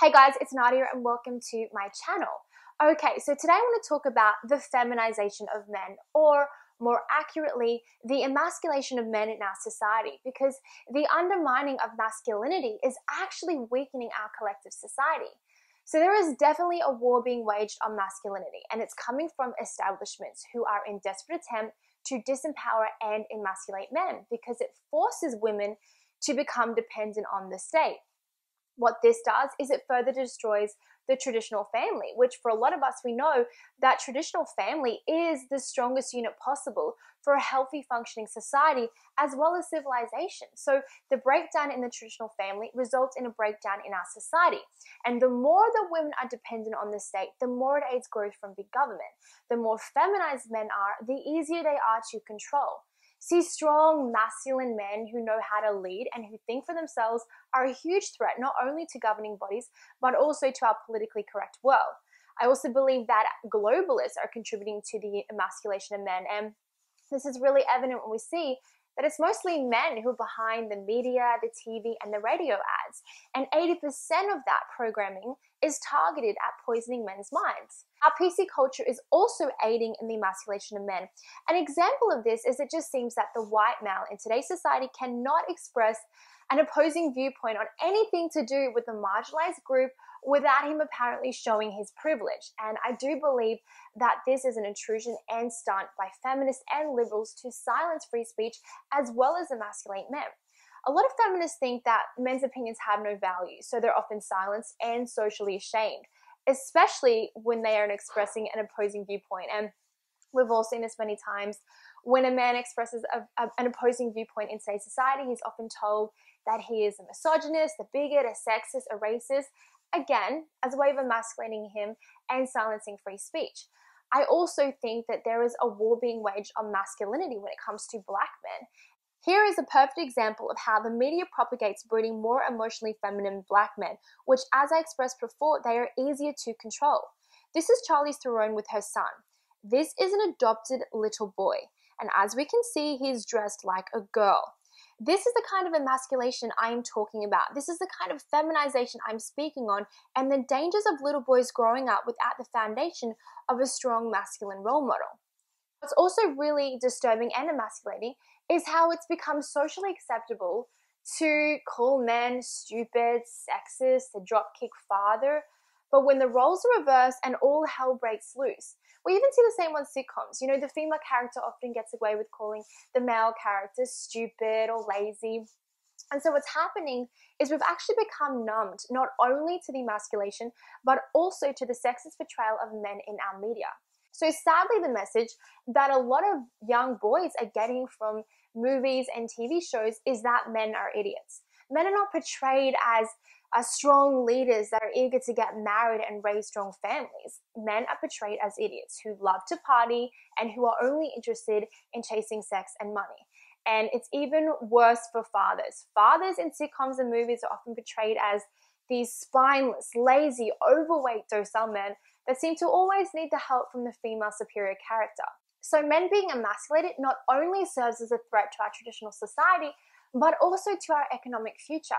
Hey guys, it's Nadia and welcome to my channel. Okay, so today I want to talk about the feminization of men, or more accurately, the emasculation of men in our society, because the undermining of masculinity is actually weakening our collective society. So there is definitely a war being waged on masculinity, and it's coming from establishments who are in desperate attempt to disempower and emasculate men, because it forces women to become dependent on the state. What this does is it further destroys the traditional family, which for a lot of us, we know that traditional family is the strongest unit possible for a healthy functioning society as well as civilization. So the breakdown in the traditional family results in a breakdown in our society. And the more that women are dependent on the state, the more it aids growth from big government. The more feminized men are, the easier they are to control. See, strong, masculine men who know how to lead and who think for themselves are a huge threat, not only to governing bodies, but also to our politically correct world. I also believe that globalists are contributing to the emasculation of men, and this is really evident when we see that it's mostly men who are behind the media, the TV, and the radio ads. And 80% of that programming is targeted at poisoning men's minds. Our PC culture is also aiding in the emasculation of men. An example of this is it just seems that the white male in today's society cannot express an opposing viewpoint on anything to do with the marginalized group without him apparently showing his privilege. And I do believe that this is an intrusion and stunt by feminists and liberals to silence free speech as well as emasculate men. A lot of feminists think that men's opinions have no value, so they're often silenced and socially ashamed, especially when they are expressing an opposing viewpoint. And we've all seen this many times. When a man expresses an opposing viewpoint in today's society, he's often told that he is a misogynist, a bigot, a sexist, a racist, again, as a way of emasculating him and silencing free speech. I also think that there is a war being waged on masculinity when it comes to black men. Here is a perfect example of how the media propagates breeding more emotionally feminine black men, which, as I expressed before, they are easier to control. This is Charlize Theron with her son. This is an adopted little boy, and as we can see, he's dressed like a girl. This is the kind of emasculation I'm talking about. This is the kind of feminization I'm speaking on, and the dangers of little boys growing up without the foundation of a strong masculine role model. What's also really disturbing and emasculating is how it's become socially acceptable to call men stupid, sexist, a dropkick father. But when the roles are reversed and all hell breaks loose, we even see the same on sitcoms. You know, the female character often gets away with calling the male character stupid or lazy. And so what's happening is we've actually become numbed not only to the emasculation, but also to the sexist portrayal of men in our media. So sadly, the message that a lot of young boys are getting from movies and TV shows is that men are idiots. Men are not portrayed as strong leaders that are eager to get married and raise strong families. Men are portrayed as idiots who love to party and who are only interested in chasing sex and money. And it's even worse for fathers. Fathers in sitcoms and movies are often portrayed as these spineless, lazy, overweight, docile men that seem to always need the help from the female superior character. So men being emasculated not only serves as a threat to our traditional society, but also to our economic future.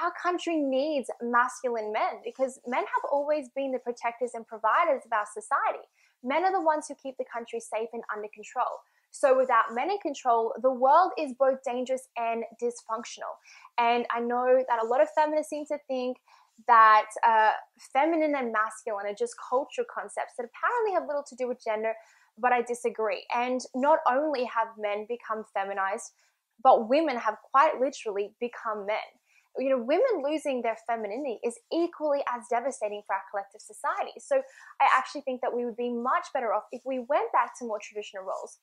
Our country needs masculine men because men have always been the protectors and providers of our society. Men are the ones who keep the country safe and under control. So without men in control, the world is both dangerous and dysfunctional. And I know that a lot of feminists seem to think that feminine and masculine are just cultural concepts that apparently have little to do with gender, but I disagree. And not only have men become feminized, but women have quite literally become men. You know, women losing their femininity is equally as devastating for our collective society. So I actually think that we would be much better off if we went back to more traditional roles.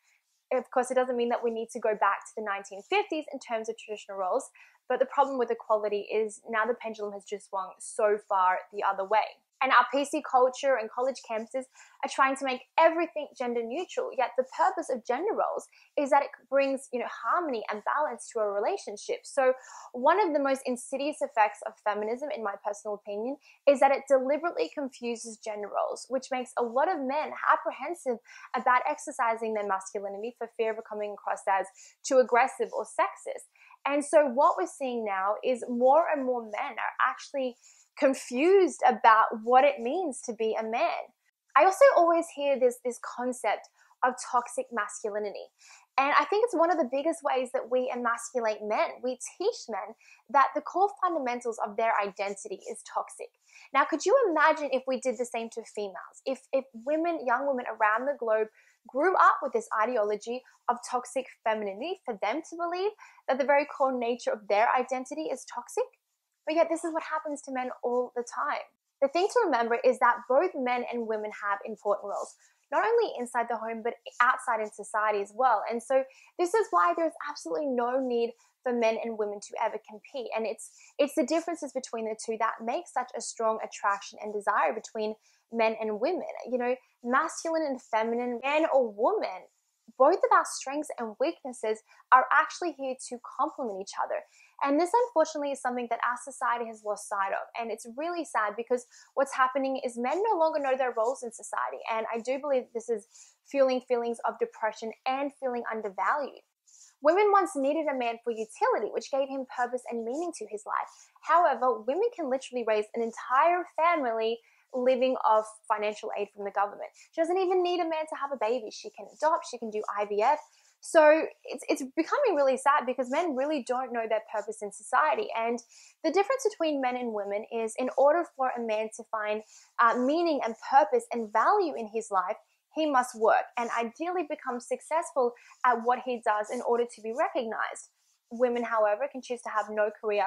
Of course, it doesn't mean that we need to go back to the 1950s in terms of traditional roles, but the problem with equality is now the pendulum has just swung so far the other way. And our PC culture and college campuses are trying to make everything gender neutral, yet the purpose of gender roles is that it brings, harmony and balance to a relationship. So one of the most insidious effects of feminism, in my personal opinion, is that it deliberately confuses gender roles, which makes a lot of men apprehensive about exercising their masculinity for fear of coming across as too aggressive or sexist. And so what we're seeing now is more and more men are actually confused about what it means to be a man. I also always hear this concept of toxic masculinity. And I think it's one of the biggest ways that we emasculate men. We teach men that the core fundamentals of their identity is toxic. Now, could you imagine if we did the same to females? If women, young women around the globe grew up with this ideology of toxic femininity, for them to believe that the very core nature of their identity is toxic? But yet this is what happens to men all the time. The thing to remember is that both men and women have important roles, not only inside the home, but outside in society as well. And so this is why there's absolutely no need for men and women to ever compete. And it's the differences between the two that make such a strong attraction and desire between men and women. You know, masculine and feminine, man or woman, both of our strengths and weaknesses are actually here to complement each other. And this, unfortunately, is something that our society has lost sight of. And it's really sad because what's happening is men no longer know their roles in society. And I do believe this is fueling feelings of depression and feeling undervalued. Women once needed a man for utility, which gave him purpose and meaning to his life. However, women can literally raise an entire family living off financial aid from the government. She doesn't even need a man to have a baby. She can adopt, she can do IVF. So it's becoming really sad because men really don't know their purpose in society. And the difference between men and women is, in order for a man to find meaning and purpose and value in his life, he must work and ideally become successful at what he does in order to be recognized. Women, however, can choose to have no career,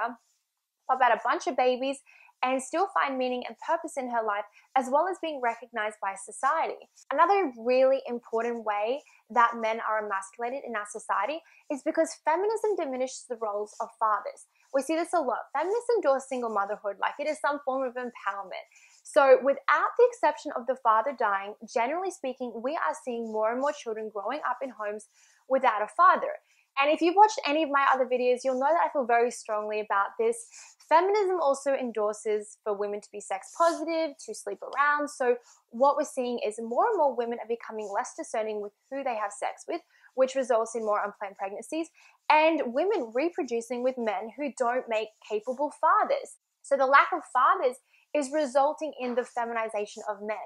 pop out a bunch of babies, and still find meaning and purpose in her life, as well as being recognized by society. Another really important way that men are emasculated in our society is because feminism diminishes the roles of fathers. We see this a lot. Feminists endorse single motherhood like it is some form of empowerment. So without the exception of the father dying, generally speaking, we are seeing more and more children growing up in homes without a father. And if you've watched any of my other videos, you'll know that I feel very strongly about this. Feminism also endorses for women to be sex positive, to sleep around. So what we're seeing is more and more women are becoming less discerning with who they have sex with, which results in more unplanned pregnancies, and women reproducing with men who don't make capable fathers. So the lack of fathers is resulting in the feminization of men.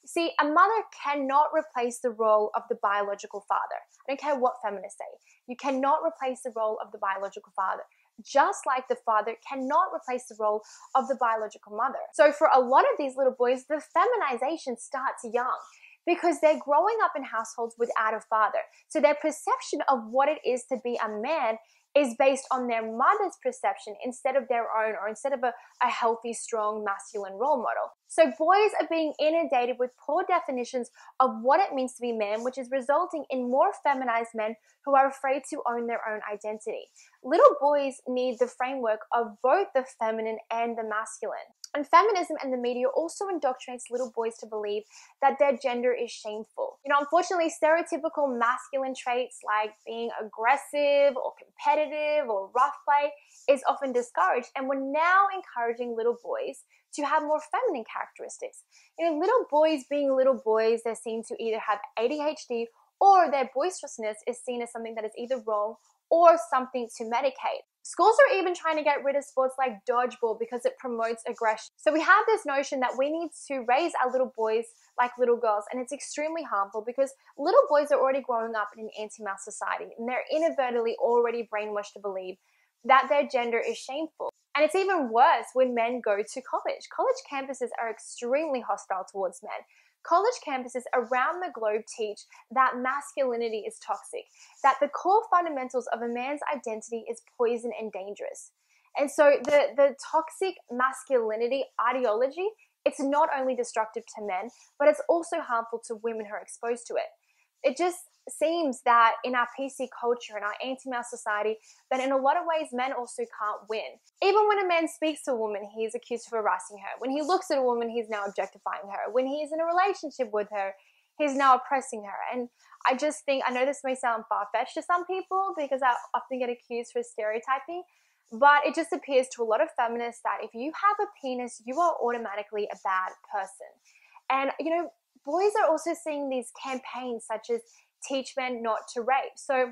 See, a mother cannot replace the role of the biological father. I don't care what feminists say. You cannot replace the role of the biological father, just like the father cannot replace the role of the biological mother. So for a lot of these little boys, the feminization starts young because they're growing up in households without a father. So their perception of what it is to be a man is based on their mother's perception instead of their own, or instead of a healthy, strong, masculine role model. So boys are being inundated with poor definitions of what it means to be man, which is resulting in more feminized men who are afraid to own their own identity. Little boys need the framework of both the feminine and the masculine. And feminism and the media also indoctrinates little boys to believe that their gender is shameful. You know, unfortunately, stereotypical masculine traits like being aggressive or competitive or rough play is often discouraged, and we're now encouraging little boys to have more feminine characteristics. You know, little boys being little boys, they're seen to either have ADHD, or their boisterousness is seen as something that is either wrong or something to medicate. Schools are even trying to get rid of sports like dodgeball because it promotes aggression. So we have this notion that we need to raise our little boys like little girls, and it's extremely harmful because little boys are already growing up in an anti-male society, and they're inadvertently already brainwashed to believe that their gender is shameful. And it's even worse when men go to college. College campuses are extremely hostile towards men. College campuses around the globe teach that masculinity is toxic, that the core fundamentals of a man's identity is poison and dangerous. And so the toxic masculinity ideology, it's not only destructive to men, but it's also harmful to women who are exposed to it. It just seems that in our PC culture, in our anti-male society, that in a lot of ways men also can't win. Even when a man speaks to a woman, he's accused of harassing her. When he looks at a woman, he's now objectifying her. When he's in a relationship with her, he's now oppressing her. And I just think, I know this may sound far-fetched to some people because I often get accused for stereotyping, but it just appears to a lot of feminists that if you have a penis, you are automatically a bad person. And, you know, boys are also seeing these campaigns such as teach men not to rape. So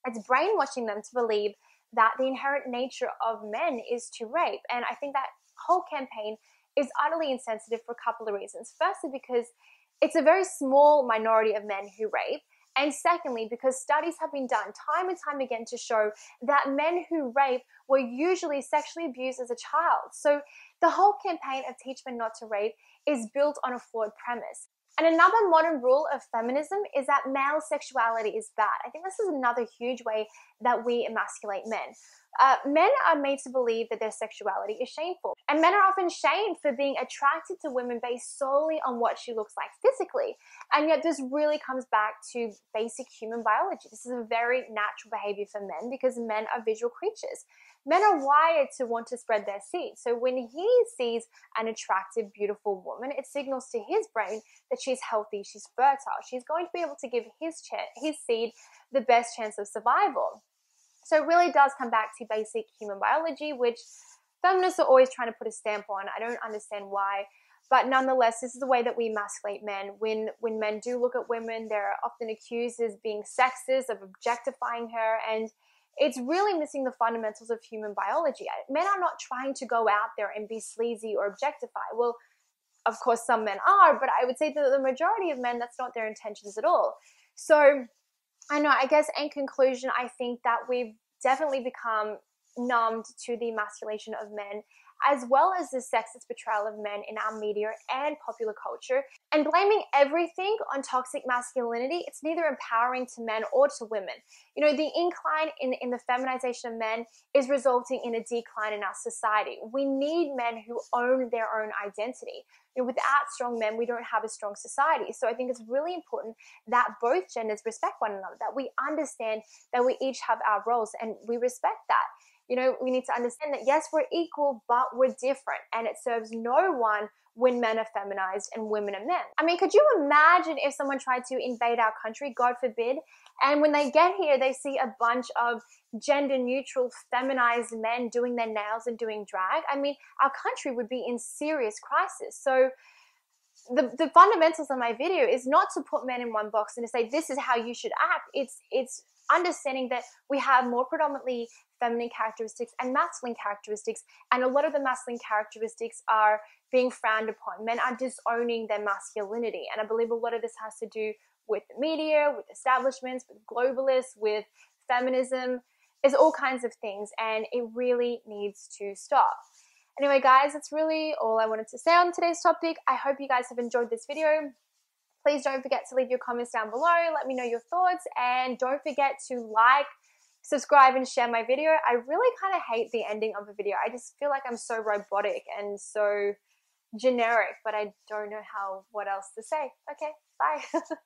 it's brainwashing them to believe that the inherent nature of men is to rape. And I think that whole campaign is utterly insensitive for a couple of reasons. Firstly, because it's a very small minority of men who rape. And secondly, because studies have been done time and time again to show that men who rape were usually sexually abused as a child. So the whole campaign of Teach Men Not to Rape is built on a flawed premise. And another modern rule of feminism is that male sexuality is bad. I think this is another huge way that we emasculate men. Men are made to believe that their sexuality is shameful. And men are often shamed for being attracted to women based solely on what she looks like physically. And yet this really comes back to basic human biology. This is a very natural behavior for men because men are visual creatures. Men are wired to want to spread their seed. So when he sees an attractive, beautiful woman, it signals to his brain that she's healthy, she's fertile. She's going to be able to give his seed the best chance of survival. So it really does come back to basic human biology, which feminists are always trying to put a stamp on. I don't understand why. But nonetheless, this is the way that we emasculate men. When men do look at women, they're often accused as being sexist, of objectifying her, and it's really missing the fundamentals of human biology. Men are not trying to go out there and be sleazy or objectify. Well, of course, some men are, but I would say that the majority of men, that's not their intentions at all. So I know, I guess in conclusion, I think that we've definitely become numbed to the emasculation of men, as well as the sexist portrayal of men in our media and popular culture. And blaming everything on toxic masculinity, it's neither empowering to men or to women. You know, the incline in the feminization of men is resulting in a decline in our society. We need men who own their own identity. You know, without strong men, we don't have a strong society. So I think it's really important that both genders respect one another, that we understand that we each have our roles and we respect that. You know, we need to understand that, yes, we're equal, but we're different. And it serves no one when men are feminized and women are men. I mean, could you imagine if someone tried to invade our country, God forbid, and when they get here, they see a bunch of gender-neutral, feminized men doing their nails and doing drag? I mean, our country would be in serious crisis. So the fundamentals of my video is not to put men in one box and to say, this is how you should act. It's understanding that we have more predominantly feminine characteristics and masculine characteristics, and a lot of the masculine characteristics are being frowned upon. Men are disowning their masculinity, and I believe a lot of this has to do with the media, with establishments, with globalists, with feminism. There's all kinds of things, and it really needs to stop. Anyway, guys, that's really all I wanted to say on today's topic. I hope you guys have enjoyed this video. Please don't forget to leave your comments down below. Let me know your thoughts, and don't forget to like, subscribe, and share my video. I really kind of hate the ending of a video. I just feel like I'm so robotic and so generic, but I don't know what else to say. Okay, bye.